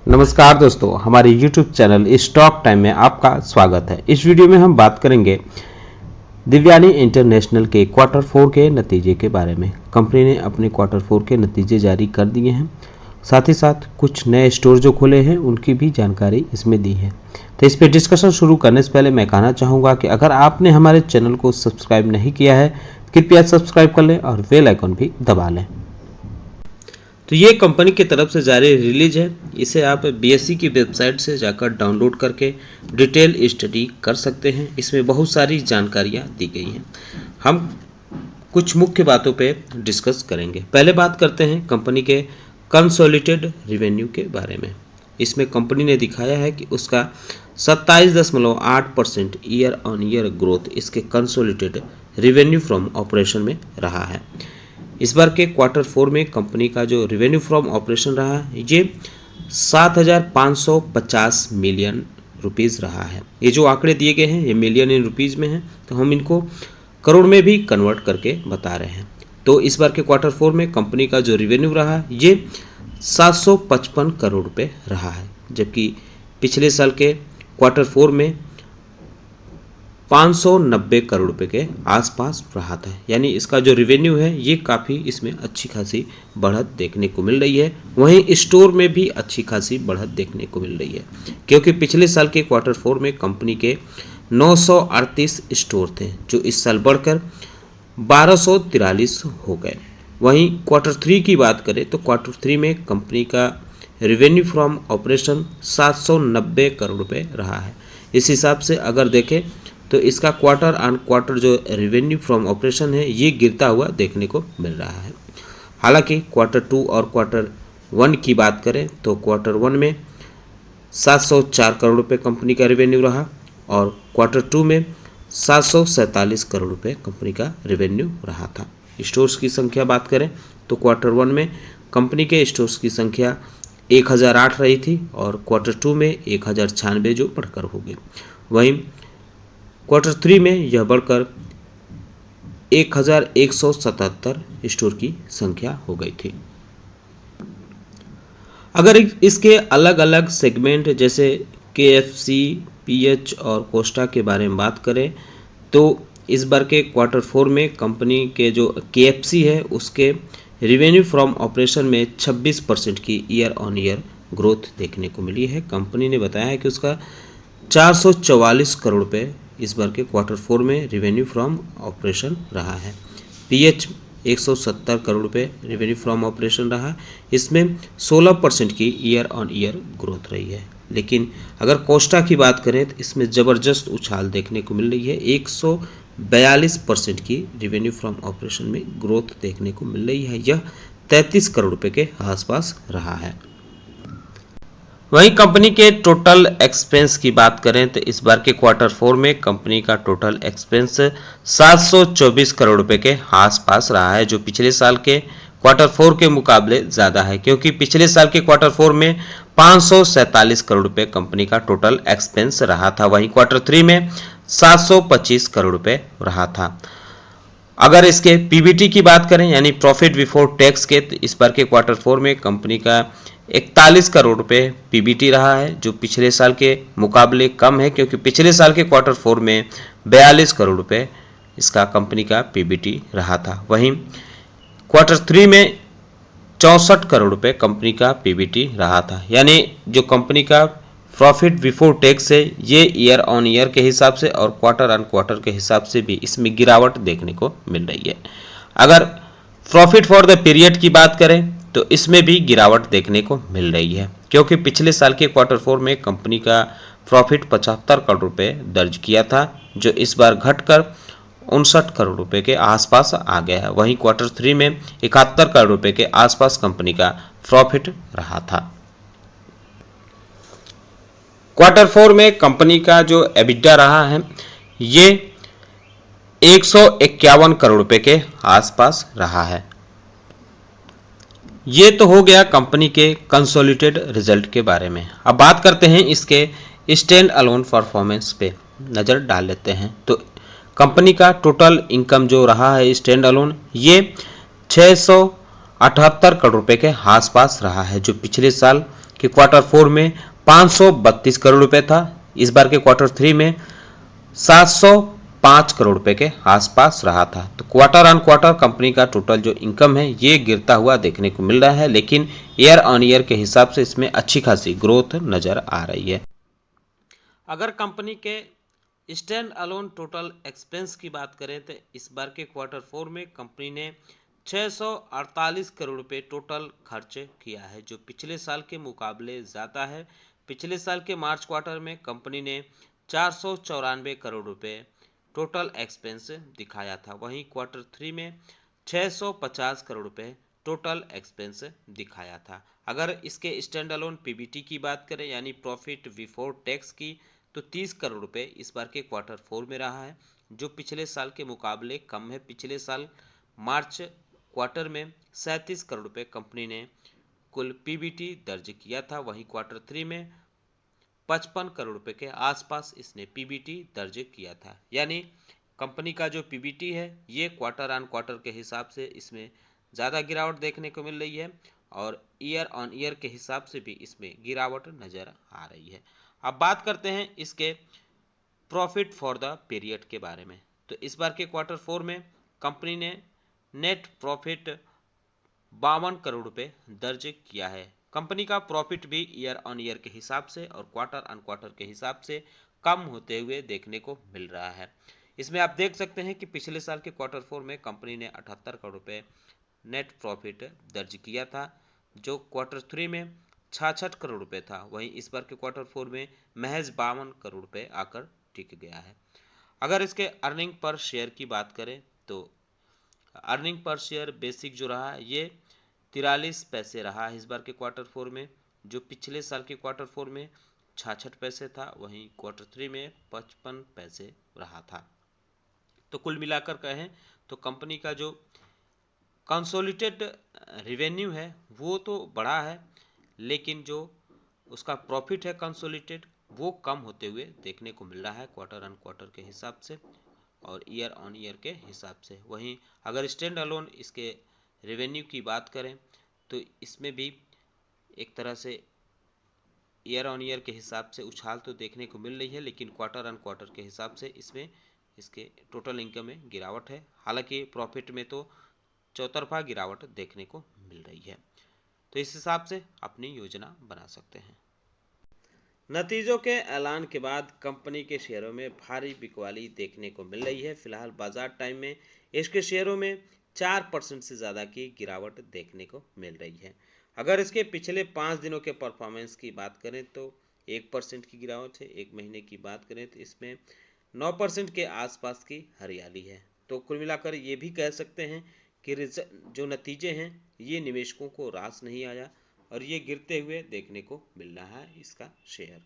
नमस्कार दोस्तों, हमारे YouTube चैनल स्टॉक टाइम में आपका स्वागत है। इस वीडियो में हम बात करेंगे दिव्यानी इंटरनेशनल के क्वार्टर 4 के नतीजे के बारे में। कंपनी ने अपने क्वार्टर 4 के नतीजे जारी कर दिए हैं, साथ ही साथ कुछ नए स्टोर जो खुले हैं उनकी भी जानकारी इसमें दी है। तो इस पर डिस्कशन शुरू करने से पहले मैं कहना चाहूँगा कि अगर आपने हमारे चैनल को सब्सक्राइब नहीं किया है कृपया सब्सक्राइब कर लें और बेल आइकन भी दबा लें। तो ये कंपनी की तरफ से जारी रिलीज है, इसे आप BSE की वेबसाइट से जाकर डाउनलोड करके डिटेल स्टडी कर सकते हैं। इसमें बहुत सारी जानकारियाँ दी गई हैं। हम कुछ मुख्य बातों पे डिस्कस करेंगे। पहले बात करते हैं कंपनी के कंसोलिडेटेड रेवेन्यू के बारे में। इसमें कंपनी ने दिखाया है कि उसका 27.8% ईयर ऑन ईयर ग्रोथ इसके कंसोलिडेटेड रेवेन्यू फ्रॉम ऑपरेशन में रहा है। इस बार के क्वार्टर 4 में कंपनी का जो रेवेन्यू फ्रॉम ऑपरेशन रहा है ये 7,550 मिलियन रुपीस रहा है। ये जो आंकड़े दिए गए हैं ये मिलियन इन रुपीस में हैं, तो हम इनको करोड़ में भी कन्वर्ट करके बता रहे हैं। तो इस बार के क्वार्टर 4 में कंपनी का जो रेवेन्यू रहा है ये 755 करोड़ रुपए रहा है, जबकि पिछले साल के क्वार्टर 4 में 590 करोड़ रुपए के आसपास रहा था। यानी इसका जो रेवेन्यू है ये काफ़ी इसमें अच्छी खासी बढ़त देखने को मिल रही है। वहीं स्टोर में भी अच्छी खासी बढ़त देखने को मिल रही है, क्योंकि पिछले साल के क्वार्टर 4 में कंपनी के 938 स्टोर थे जो इस साल बढ़कर 1243 हो गए। वहीं क्वार्टर 3 की बात करें तो क्वार्टर 3 में कंपनी का रेवेन्यू फ्रॉम ऑपरेशन 790 करोड़ रुपए रहा है। इस हिसाब से अगर देखें तो इसका क्वार्टर ऑन क्वार्टर जो रेवेन्यू फ्रॉम ऑपरेशन है ये गिरता हुआ देखने को मिल रहा है। हालांकि क्वार्टर 2 और क्वार्टर 1 की बात करें तो क्वार्टर 1 में 704 करोड़ रुपए कंपनी का रेवेन्यू रहा और क्वार्टर 2 में 747 करोड़ रुपए कंपनी का रेवेन्यू रहा था। स्टोर्स की संख्या बात करें तो क्वार्टर 1 में कंपनी के स्टोर्स की संख्या 1008 रही थी और क्वार्टर 2 में 1096 जो बढ़कर हो गई। वहीं क्वार्टर 3 में यह बढ़कर 1177 स्टोर की संख्या हो गई थी। अगर इसके अलग अलग सेगमेंट जैसे KFC, PH और कोस्टा के बारे में बात करें तो इस बार के क्वार्टर 4 में कंपनी के जो KFC है उसके रेवेन्यू फ्रॉम ऑपरेशन में 26% की ईयर ऑन ईयर ग्रोथ देखने को मिली है। कंपनी ने बताया है कि उसका 444 करोड़ रुपए इस बार के क्वार्टर 4 में रेवेन्यू फ्रॉम ऑपरेशन रहा है। PH 170 करोड़ रुपए रेवेन्यू फ्रॉम ऑपरेशन रहा, इसमें 16% की ईयर ऑन ईयर ग्रोथ रही है। लेकिन अगर कोस्टा की बात करें तो इसमें ज़बरदस्त उछाल देखने को मिल रही है। 142% की रेवेन्यू फ्रॉम ऑपरेशन में ग्रोथ देखने को मिल रही है। यह 33 करोड़ रुपए के आसपास रहा है। वहीं कंपनी के टोटल एक्सपेंस की बात करें तो इस बार के क्वार्टर 4 में कंपनी का टोटल एक्सपेंस 724 करोड़ रुपए के आसपास रहा है, जो पिछले साल के क्वार्टर 4 के मुकाबले ज़्यादा है, क्योंकि पिछले साल के क्वार्टर 4 में 547 करोड़ रुपए कंपनी का टोटल एक्सपेंस रहा था। वहीं क्वार्टर 3 में 725 करोड़ रुपए रहा था। अगर इसके PBT की बात करें यानी प्रॉफिट बिफोर टैक्स के, तो इस बार के क्वार्टर 4 में कंपनी का 41 करोड़ रुपए PBT रहा है, जो पिछले साल के मुकाबले कम है, क्योंकि पिछले साल के क्वार्टर 4 में 42 करोड़ रुपए इसका कंपनी का PBT रहा था। वहीं क्वार्टर 3 में 64 करोड़ रुपए कंपनी का PBT रहा था। यानी जो कंपनी का प्रॉफिट बिफोर टैक्स है ये ईयर ऑन ईयर के हिसाब से और क्वार्टर ऑन क्वार्टर के हिसाब से भी इसमें गिरावट देखने को मिल रही है। अगर प्रॉफिट फॉर द पीरियड की बात करें तो इसमें भी गिरावट देखने को मिल रही है, क्योंकि पिछले साल के क्वार्टर 4 में कंपनी का प्रॉफिट 75 करोड़ रुपए दर्ज किया था, जो इस बार घटकर 59 करोड़ रुपए के आसपास आ गया है। वहीं क्वार्टर 3 में 71 करोड़ रुपए के आसपास कंपनी का प्रॉफिट रहा था। क्वार्टर 4 में कंपनी का जो EBITDA रहा है ये 151 करोड़ रुपए के आसपास रहा है। ये तो हो गया कंपनी के कंसोलिडेटेड रिजल्ट के बारे में। अब बात करते हैं इसके स्टैंड अलोन परफॉर्मेंस पे नज़र डाल लेते हैं। तो कंपनी का टोटल इनकम जो रहा है स्टैंड अलोन ये 678 करोड़ रुपए के आसपास रहा है, जो पिछले साल कि क्वार्टर 4 में 532 करोड़ रुपए था, इस बार के क्वार्टर 3 में 705 करोड़ रुपए के आसपास रहा था। तो क्वार्टर ऑन क्वार्टर कंपनी का टोटल जो इनकम है ये गिरता हुआ देखने को मिल रहा है, लेकिन ईयर ऑन ईयर के हिसाब से इसमें अच्छी खासी ग्रोथ नजर आ रही है। अगर कंपनी के स्टैंड अलोन टोटल एक्सपेंस की बात करें तो इस बार के क्वार्टर 4 में कंपनी ने 648 करोड़ रुपए टोटल खर्च किया है, जो पिछले साल के मुकाबले ज़्यादा है। पिछले साल के मार्च क्वार्टर में कंपनी ने 494 करोड़ रुपए टोटल एक्सपेंस दिखाया था, वहीं क्वार्टर 3 में 650 करोड़ रुपए टोटल एक्सपेंस दिखाया था। अगर इसके स्टैंड अलोन पीबीटी की बात करें यानी प्रॉफिट बिफोर टैक्स की, तो 30 करोड़ रुपए इस बार के क्वार्टर 4 में रहा है, जो पिछले साल के मुकाबले कम है। पिछले साल मार्च क्वार्टर में 37 करोड़ रुपए कंपनी ने कुल पीबीटी दर्ज किया था, वहीं क्वार्टर 3 में 55 करोड़ रुपए के आसपास इसने पीबीटी दर्ज किया था। यानी कंपनी का जो पीबीटी है ये क्वार्टर ऑन क्वार्टर के हिसाब से इसमें ज़्यादा गिरावट देखने को मिल रही है और ईयर ऑन ईयर के हिसाब से भी इसमें गिरावट नज़र आ रही है। अब बात करते हैं इसके प्रॉफिट फॉर द पीरियड के बारे में। तो इस बार के क्वार्टर 4 में कंपनी ने नेट प्रॉफिट 52 करोड़ रुपए दर्ज किया है। कंपनी का प्रॉफिट भी ईयर ऑन ईयर के हिसाब से और क्वार्टर ऑन क्वार्टर के हिसाब से कम होते हुए देखने को मिल रहा है। इसमें आप देख सकते हैं कि पिछले साल के क्वार्टर 4 में कंपनी ने 78 करोड़ रुपए नेट प्रॉफिट दर्ज किया था, जो क्वार्टर 3 में 66 करोड़ रुपए था, वहीं इस बार के क्वार्टर 4 में महज 52 करोड़ रुपए आकर टिक गया है। अगर इसके अर्निंग पर शेयर की बात करें तो अर्निंग पर शेयर बेसिक जो रहा ये 43 पैसे रहा है इस बार के क्वार्टर 4 में, जो पिछले साल के क्वार्टर 4 में 66 पैसे था, वहीं क्वार्टर 3 में 55 पैसे रहा था। तो कुल मिलाकर कहें तो कंपनी का जो कंसोलिडेटेड रेवेन्यू है वो तो बढ़ा है, लेकिन जो उसका प्रॉफिट है कंसोलिडेटेड वो कम होते हुए देखने को मिल रहा है क्वार्टर ऑन क्वार्टर के हिसाब से और ईयर ऑन ईयर के हिसाब से। वहीं अगर स्टैंड अलोन इसके रेवेन्यू की बात करें तो इसमें भी एक तरह से ईयर ऑन ईयर के हिसाब से उछाल तो देखने को मिल रही है, लेकिन क्वार्टर ऑन क्वार्टर के हिसाब से इसमें इसके टोटल इनकम में गिरावट है। हालांकि प्रॉफिट में तो चौतरफा गिरावट देखने को मिल रही है। तो इस हिसाब से अपनी योजना बना सकते हैं। नतीजों के ऐलान के बाद कंपनी के शेयरों में भारी बिकवाली देखने को मिल रही है। फिलहाल बाजार टाइम में इसके शेयरों में 4% से ज़्यादा की गिरावट देखने को मिल रही है। अगर इसके पिछले 5 दिनों के परफॉर्मेंस की बात करें तो 1% की गिरावट है। एक महीने की बात करें तो इसमें 9% के आसपास की हरियाली है। तो कुल मिलाकर ये भी कह सकते हैं कि जो नतीजे हैं ये निवेशकों को रास नहीं आया और ये गिरते हुए देखने को मिल रहा है इसका शेयर।